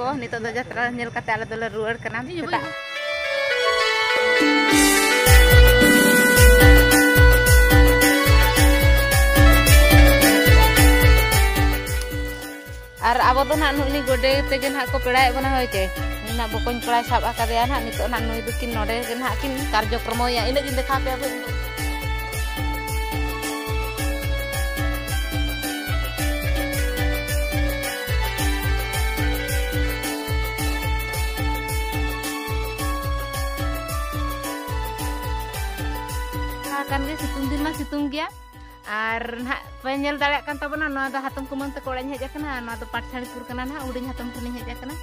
ko nito do jatra nyel kate ala do ruar kana ar abo do na nuni gode tegen ha ko perai bana hoy ke na bokon perai sab akadea na nito na nui dukin node gen ha kin karjo kromo ya ina din dekha pe abo kan ge situng din mah situng gya ar nah penyel dalek kan tabona no ada hatung kumang te kolanya heja kana no ada patsani pur kana na udin hatung kuni heja kana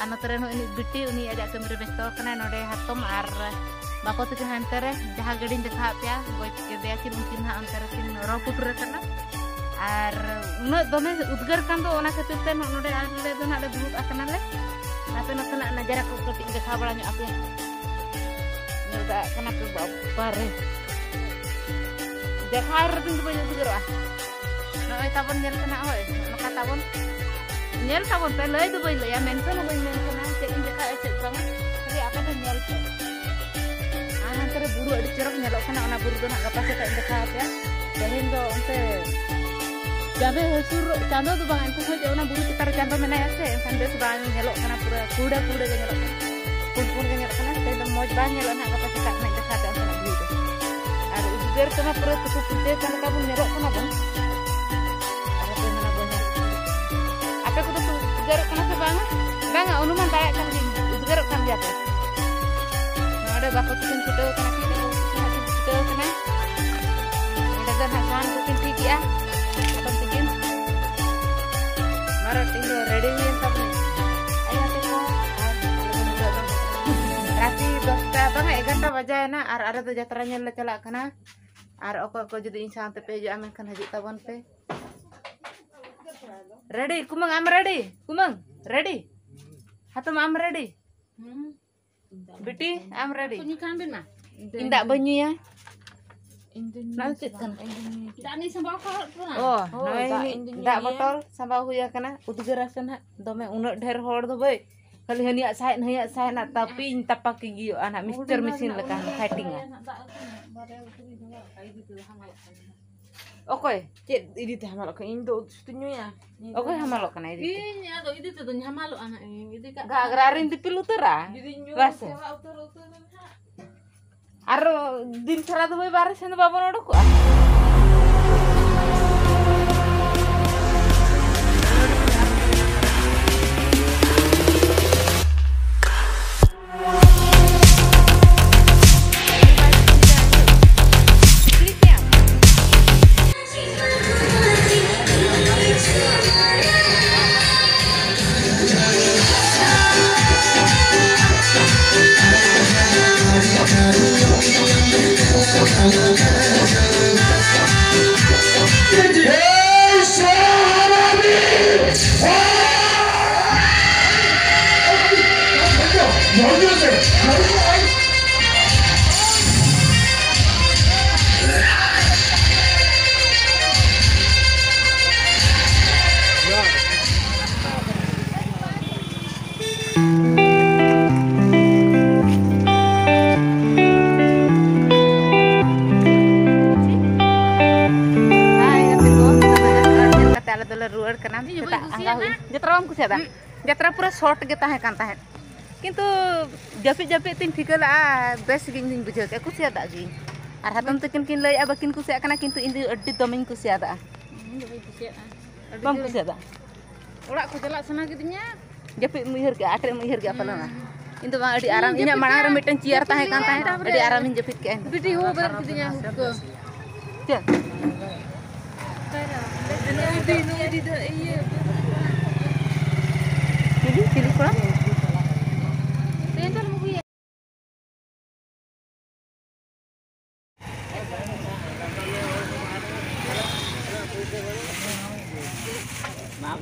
ano tereno ini biti uni aja kemre besto kana no de hatum ar bako te hantere jaha gadin dekha pya goi ke yakin mungkin ha antere kin ro putra kana ar no dome udgar kan do ona khatir te no de ale do na de dulu akana le ape no kana najara ko ketik dekha balanyo apya nyoda kana ke bare dekhar tin banyak segera noi tabon nyel kena oi maka tabon nyel tabon pelai tu boleh ya mention boleh mention cek in dekha cek banget tapi apa tuh nyel cek antara buru ada cerok nyelok kena ona buru tu nak kapase tak dekha ya dahin do onte jabe hesur chando tu bang antu hoje ona buru kitar chando mena ya se sande subang nyelok kena pura kuda ke nyelok pun ke nyelok kena te moj bang nyelok nak kapase tak nak dekha ta ona buru tu biar kena perut cukup putih karena kamu nyerok kena bang apa tuh mana banyak apa aku tuh garuk kena sebang bang unuman kayak kan itu garuk kan dia tuh ada bakal bikin video kena kita kena ada dan hasan bikin tinggi ya apa bikin marah tinggal ready nih tapi ayo teko rasi dosta bang ganta wajah na ar tuh jatranya le celak kena ar oko jadi insan tepe jo amen kan hajik tabon pe ready kumang am ready kumang ready hatum am ready biti am ready punya kambing mah indak banyu ya nanti kan dani sambal kau oh indak botol sambal huya kana udgarasan ha dome unuk dher hor do boy kali haniak saya nak tapi tapak gigi anak mister mesin lekan fighting Oke, cek ini teh hamalok ke Indo setuju ya. Oke hamalok kana ini. Iya, atau ini tuh hamalok anak ini. Gak agrarin di pilutera. Basa. Aro din sarado boy baris na babon odok. ruar kena kita anggawi jatra ku sia jatra pura short ge tahe kan tahe kintu japit tin thikala bes gin bujhe ke ku sia da gi ar hatam tekin kin lay abakin ku sia kana kintu indi addi domin ku sia da bam ku sia da orak ku jalak sana gidinya japit muhir ge atre muhir ge apana na intu bang adi aram inya manang miten ciar tahe kan tahe adi aramin japit ke bidi ho ber gidinya ko tia pilih kurang maaf